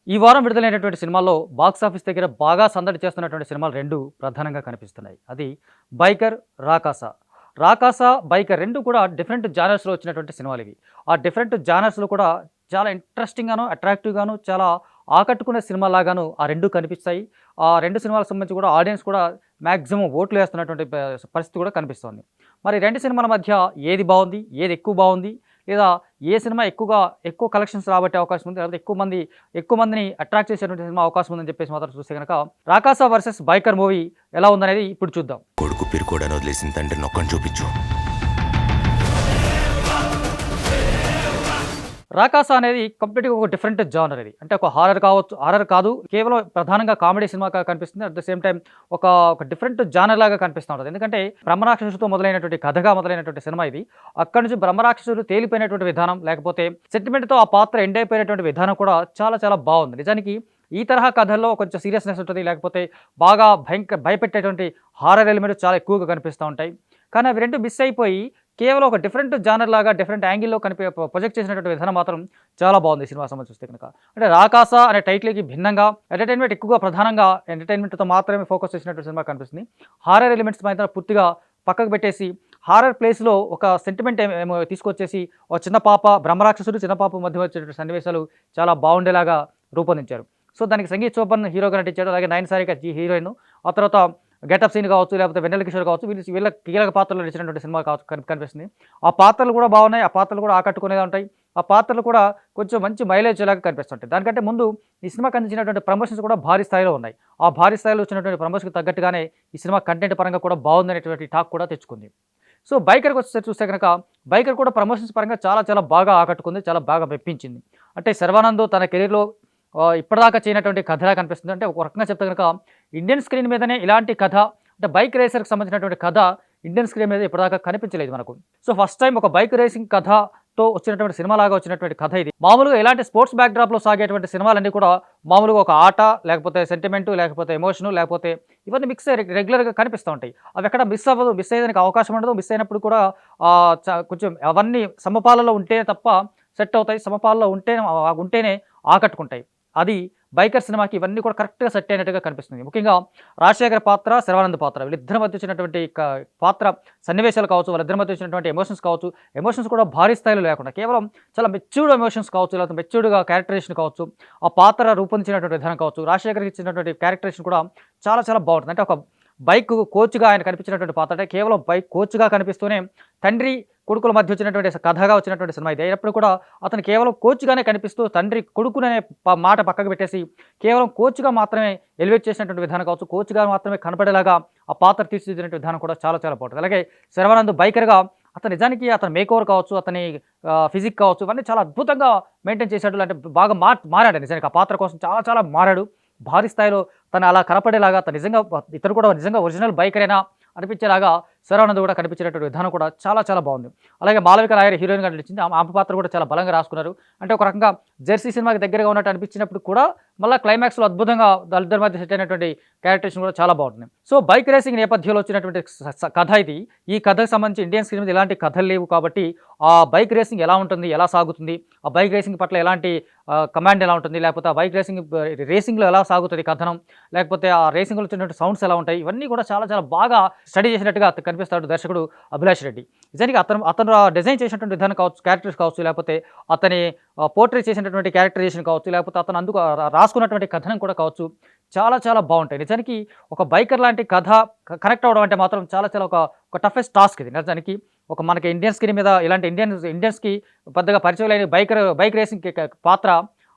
ఈ వారం విడుదలైనటువంటి సినిమాల్లో బాక్సాఫీస్ దగ్గర బాగా సందడి చేస్తున్నటువంటి సినిమాలు 2 ప్రధానంగా కనిపిస్తున్నాయి. అది 'బైకర్', 'రాకాస'. 'రాకాస', 'బైకర్' 2 కూడా డిఫరెంట్ జానర్స్‌లో వచ్చినటువంటి సినిమాలివి. ఆ డిఫరెంట్ జానర్స్‌లో కూడా చాలా ఇంట్రెస్టింగ్‌గాను, అట్రాక్టివ్‌గాను, చాలా ఆకట్టుకునే సినిమాలాగాను ఆ 2 కనిపిస్తాయి. ఆ 2 సినిమాలకు సంబంధించి కూడా ఆడియన్స్ కూడా మాక్సిమం ఓట్లేస్తున్నటువంటి పరిస్థితి కూడా కనిపిస్తోంది. మరి 2 సినిమాల మధ్య ఏది బావుంది? ఏది ఎక్కువ బావుంది? లేదా ఏ సినిమా ఎక్కువ కలెక్షన్స్ రాబట్టే అవకాశం ఉంది? లేకపోతే ఎక్కువ మందిని అట్రాక్ట్ చేసేటువంటి సినిమా అవకాశం ఉందని చెప్పేసి మాత్రం చూస్తే గనక 'రాకాస వర్సెస్ బైకర్' మూవీ ఎలా ఉందనేది ఇప్పుడు చూద్దాం. కొడుకు పిరుకోడని వదిలేసిన తండ్రి నొక్కని చూపించు. 'రాకాస' అనేది కంప్లీట్‌గా ఒక డిఫరెంట్ జానర్ ఇది. అంటే ఒక హారర్ కావచ్చు, హారర్ కాదు, కేవలం ప్రధానంగా కామెడీ సినిమాగా కనిపిస్తుంది. అట్ ద సేమ్ టైమ్ ఒక ఒక డిఫరెంట్ జానర్ లాగా కనిపిస్తా ఉంటది. ఎందుకంటే బ్రహ్మరాక్షసుడితో మొదలైనటువంటి కథగా మొదలైనటువంటి సినిమా ఇది. అక్కడి నుంచి బ్రహ్మరాక్షసుడు తేలిపోయినటువంటి విధానం, లేకపోతే సెంటిమెంట్‌తో ఆ పాత్ర ఎండ్ అయిపోయినటువంటి విధానం కూడా చాలా చాలా బావుంది. నిజానికి ఈ తరహా కథల్లో కొంచెం సీరియస్‌నెస్ ఉంటది. లేకపోతే బాగా భయపెట్టేటువంటి హారర్ ఎలిమెంట్స్ చాలా ఎక్కువగా కనిపిస్తా ఉంటాయి. కానీ అవి 2 మిస్ అయిపోయి కేవలం ఒక డిఫరెంట్ జానర్ లాగా డిఫరెంట్ యాంగిల్‌లో ప్రొజెక్ట్ చేసినటువంటి విధానం మాత్రం చాలా బావుంది ఈ సినిమా సంబంధించి చూస్తే గనక. అంటే 'రాకాస' అనే టైటిల్‌కి భిన్నంగా ఎంటర్‌టైన్‌మెంట్ ఎక్కువగా ప్రధానంగా ఎంటర్‌టైన్‌మెంట్‌తో మాత్రమే ఫోకస్ చేసినటువంటి సినిమా కనిపిస్తుంది. హారర్ ఎలిమెంట్స్ మాత్రం పూర్తిగా పక్కకు పెట్టేసి హారర్ ప్లేస్‌లో ఒక సెంటిమెంట్ ఏమో తీసుకొచ్చేసి ఒక చిన్న పాప, బ్రహ్మరాక్షసుడు, చిన్న పాప మధ్య వచ్చేటువంటి సన్నివేశాలు చాలా బావుండేలాగా రూపొందించారు. సో, దానికి సంగీత్ శోభన్ హీరోగా నటించాడు. అలాగే నయన సారిక హీరోయిన్. ఆ తర్వాత గెటప్ సీన్ కావచ్చు, లేకపోతే వెన్నెల కిషోర్ కావచ్చు, వీళ్ళ కీలక పాత్రలో నడిచినటువంటి సినిమా కావచ్చు కనిపిస్తుంది. ఆ పాత్రలు కూడా బాగున్నాయి. ఆ పాత్రలు కూడా ఆకట్టుకునేలా ఉంటాయి. ఆ పాత్రలు కూడా కొంచెం మంచి మైలేజ్ లాగా కనిపిస్తుంటాయి. దానికంటే ముందు ఈ సినిమాకి అందించినటువంటి ప్రమోషన్స్ కూడా భారీ స్థాయిలో ఉన్నాయి. ఆ భారీ స్థాయిలో వచ్చినటువంటి ప్రమోషన్‌కి తగ్గట్టుగానే ఈ సినిమా కంటెంట్ పరంగా కూడా బాగుందనేటువంటి టాక్ కూడా తెచ్చుకుంది. సో, 'బైకర్‌కి' వచ్చేసరికి చూస్తే గనక 'బైకర్' కూడా ప్రమోషన్స్ పరంగా చాలా చాలా బాగా ఆకట్టుకుంది. చాలా బాగా మెప్పించింది. అంటే శర్వానంద్ తన కెరీర్‌లో ఇప్పటిదాకా చేయనటువంటి కథలా కనిపిస్తుంది. అంటే ఒక రకంగా చెప్తే గనక ఇండియన్ స్క్రీన్ మీదనే ఇలాంటి కథ, అంటే బైక్ రేసర్‌కి సంబంధించినటువంటి కథ ఇండియన్ స్క్రీన్ మీద ఇప్పటిదాకా కనిపించలేదు మనకు. సో, ఫస్ట్ టైమ్ ఒక బైక్ రేసింగ్ కథతో వచ్చినటువంటి సినిమాలాగా వచ్చినటువంటి కథ ఇది. మామూలుగా ఇలాంటి స్పోర్ట్స్ బ్యాక్‌డ్రాప్‌లో సాగేటువంటి సినిమాలన్నీ కూడా మామూలుగా ఒక ఆట, లేకపోతే సెంటిమెంటు, లేకపోతే ఎమోషను, లేకపోతే ఇవన్నీ మిక్స్ అయ్యి రెగ్యులర్‌గా కనిపిస్తూ ఉంటాయి. అవి ఎక్కడ మిస్ అవ్వదు. మిస్ అయ్యేదానికి అవకాశం ఉండదు. మిస్ అయినప్పుడు కూడా కొంచెం అవన్నీ సమపాలలో ఉంటేనే తప్ప సెట్ అవుతాయి. సమపాలలో ఉంటేనే ఆకట్టుకుంటాయి. అది 'బైకర్' సినిమాకి ఇవన్నీ కూడా కరెక్ట్‌గా సెట్ అయినట్టుగా కనిపిస్తుంది. ముఖ్యంగా రాజశేఖర్ పాత్ర, శర్వానంద్ పాత్ర వీళ్ళిద్దరి మధ్య వచ్చినటువంటి పాత్ర సన్నివేశాలు కావచ్చు, వాళ్ళిద్దరి మధ్య వచ్చినటువంటి ఎమోషన్స్ కావచ్చు, ఎమోషన్స్ కూడా భారీ స్థాయిలో లేకుండా కేవలం చాలా మెచ్యూర్డ్ ఎమోషన్స్ కావచ్చు, లేకపోతే మెచ్యూర్డ్‌గా క్యారెక్టరైజేషన్ కావచ్చు, ఆ పాత్ర రూపొందించినటువంటి విధానం కావచ్చు, రాజశేఖర్‌కి ఇచ్చినటువంటి క్యారెక్టరైజేషన్ కూడా చాలా చాలా బావుంటుంది. అంటే ఒక బైక్ కోచ్‌గా ఆయన కనిపించినటువంటి పాత్ర, అంటే కేవలం బైక్ కోచ్‌గా కనిపిస్తూనే తండ్రి, కొడుకుల మధ్య వచ్చినటువంటి కథగా వచ్చినటువంటి సినిమా ఇది. అయినప్పుడు కూడా అతను కేవలం కోచ్‌గానే కనిపిస్తూ తండ్రి, కొడుకుననే మాట పక్కకు పెట్టేసి కేవలం కోచ్‌గా మాత్రమే ఎలివేట్ చేసినటువంటి విధానం కావచ్చు, కోచ్‌గా మాత్రమే కనపడేలాగా ఆ పాత్ర తీర్చిదిద్దినటువంటి విధానం కూడా చాలా చాలా బావుంటుంది. అలాగే శర్వానంద్ బైకర్‌గా అతను నిజానికి అతని మేకోవర్ కావచ్చు, అతని ఫిజిక్ కావచ్చు, ఇవన్నీ చాలా అద్భుతంగా మెయింటైన్ చేశాడు. అంటే బాగా మారాడు నిజానికి. ఆ పాత్ర కోసం చాలా చాలా మారాడు. భారీ స్థాయిలో తను అలా కనపడేలాగా, ఇతను కూడా నిజంగా ఒరిజినల్ బైకరేనా అనిపించేలాగా శర్వానంద్ కూడా కనిపించేటటువంటి విధానం కూడా చాలా చాలా బాగుంది. అలాగే మాళవిక నాయర్ హీరోయిన్‌గా నటించింది. ఆమె పాత్ర కూడా చాలా బలంగా రాసుకున్నారు. అంటే ఒక రకంగా 'జెర్సీ' సినిమాకి దగ్గరగా ఉన్నట్టు అనిపించినప్పుడు కూడా మళ్ళా క్లైమాక్స్‌లో అద్భుతంగా వాళ్ళిద్దరి మధ్య సెట్ అయినటువంటి క్యారెక్టరేషన్ కూడా చాలా బాగుంటుంది. సో, బైక్ రేసింగ్ నేపథ్యంలో వచ్చినటువంటి కథ ఇది. ఈ కథకు సంబంధించి ఇండియన్ స్క్రీన్ మీద ఎలాంటి కథలు లేవు కాబట్టి ఆ బైక్ రేసింగ్ ఎలా ఉంటుంది? ఎలా సాగుతుంది? ఆ బైక్ రేసింగ్ పట్ల ఎలాంటి కమాండ్ ఎలా ఉంటుంది? లేకపోతే ఆ బైక్ రేసింగ్‌లో ఎలా సాగుతది కథనం? లేకపోతే ఆ రేసింగ్‌లో వచ్చినటువంటి సౌండ్స్ ఎలా ఉంటాయి? ఇవన్నీ కూడా చాలా చాలా బాగా స్టడీ చేసినట్టుగా కనిపిస్తాడు దర్శకుడు అభిలాష్ రెడ్డి. నిజానికి అతను డిజైన్ చేసినటువంటి విధానం కావచ్చు, క్యారెక్టర్స్ కావచ్చు, లేకపోతే అతని పోర్ట్రే చేసినటువంటి క్యారెక్టరైజేషన్ కావచ్చు, లేకపోతే అతను రాసుకున్నటువంటి కథనం కూడా కావచ్చు, చాలా చాలా బావుంటాయి. నిజానికి ఒక బైకర్ లాంటి కథ కనెక్ట్ అవ్వడం అంటే మాత్రం చాలా చాలా ఒక టఫెస్ట్ టాస్క్ ఇది. నిజానికి మనకి ఇండియన్ స్క్రీన్ మీద ఇలాంటి ఇండియన్స్‌కి పెద్దగా పరిచయం లేని బైక్ రేసింగ్ పాత్ర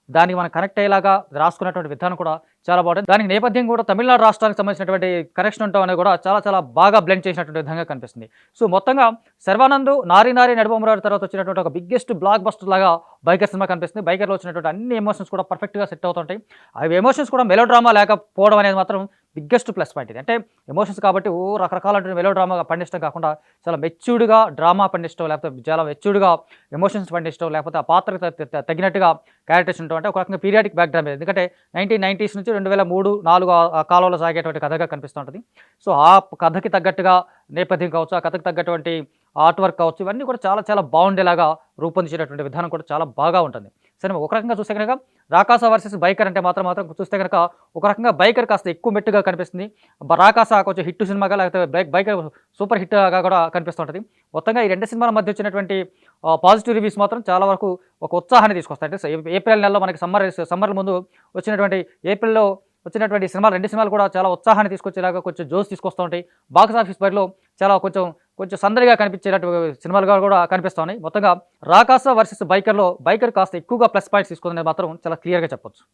దానికి మనం కనెక్ట్ అయ్యేలాగా రాసుకున్నటువంటి విధానం కూడా చాలా బాగుంటుంది. దానికి నేపథ్యం కూడా తమిళనాడు రాష్ట్రానికి సంబంధించినటువంటి కనెక్షన్ ఉండటం అనేది కూడా చాలా చాలా బాగా బ్లెండ్ చేసినటువంటి విధంగా కనిపిస్తుంది. సో, మొత్తంగా శర్వానంద్ 'నారి నారి నడుమమురారి' తర్వాత వచ్చినటువంటి ఒక బిగ్గెస్ట్ బ్లాక్ బస్టర్ లాగా 'బైకర్' సినిమా కనిపిస్తుంది. 'బైకర్‌లో' వచ్చినటువంటి అన్ని ఎమోషన్స్ కూడా పర్ఫెక్ట్‌గా సెట్ అవుతుంటాయి. అవి ఎమోషన్స్ కూడా మెలోడ్రామా లేకపోవడం అనేది మాత్రం బిగ్గెస్ట్ ప్లస్ పాయింట్ ఇది. అంటే ఎమోషన్స్ కాబట్టి రకరకాలైన మెలోడ్రామా పండించడం కాకుండా చాలా మెచ్యూర్డ్‌గా డ్రామా పండించడం, లేకపోతే చాలా మెచ్యూర్డ్‌గా ఎమోషన్స్ పండించడం, లేకపోతే ఆ పాత్రకు తగినట్టుగా క్యారెక్టర్స్ ఉండటం, అంటే ఒక రకంగా పీరియాడిక్ బ్యాక్‌గ్రౌండ్ ఇది. ఎందుకంటే 1990s నుంచి 2003, 4 ఆ కాలంలో సాగేటువంటి కథగా కనిపిస్తూ ఉంటుంది. సో, ఆ కథకి తగ్గట్టుగా నేపథ్యం కావచ్చు, ఆ కథకు తగ్గటువంటి ఆర్ట్ వర్క్ కావచ్చు, ఇవన్నీ కూడా చాలా చాలా బాగుండేలాగా రూపొందించేటటువంటి విధానం కూడా చాలా బాగా ఉంటుంది. సినిమా. ఒక రకంగా చూస్తే కనుక 'రాకాస వర్సెస్ బైకర్' అంటే మాత్రం చూస్తే కనుక ఒక రకంగా 'బైకర్' కాస్త ఎక్కువ మెట్టుగా కనిపిస్తుంది. 'రాకాస' కొంచెం హిట్ సినిమాగా, లేకపోతే 'బైకర్' సూపర్ హిట్‌గా కూడా కనిపిస్తుంటది. మొత్తంగా ఈ 2 సినిమాల మధ్య వచ్చినటువంటి పాజిటివ్ రివ్యూస్ మాత్రం చాలా వరకు ఒక ఉత్సాహాన్ని తీసుకొస్తాయి. అంటే ఏప్రిల్ నెలలో మనకి సమ్మర్ ముందు వచ్చినటువంటి ఏప్రిల్‌లో వచ్చినటువంటి సినిమాలు 2 సినిమాలు కూడా చాలా ఉత్సాహాన్ని తీసుకొచ్చేలాగా, కొంచెం జోష్ తీసుకొస్తూ ఉంటాయి. బాక్స్ ఆఫీస్ బరిలో చాలా కొంచెం సందడిగా కనిపించేటట్టు సినిమాలుగా కూడా కనిపిస్తా ఉన్నాయి. మొత్తంగా 'రాకాస వర్సెస్ బైకర్‌లో' 'బైకర్' కాస్త ఎక్కువగా ప్లస్ పాయింట్స్ తీసుకుందనేది మాత్రం చాలా క్లియర్‌గా చెప్పొచ్చు.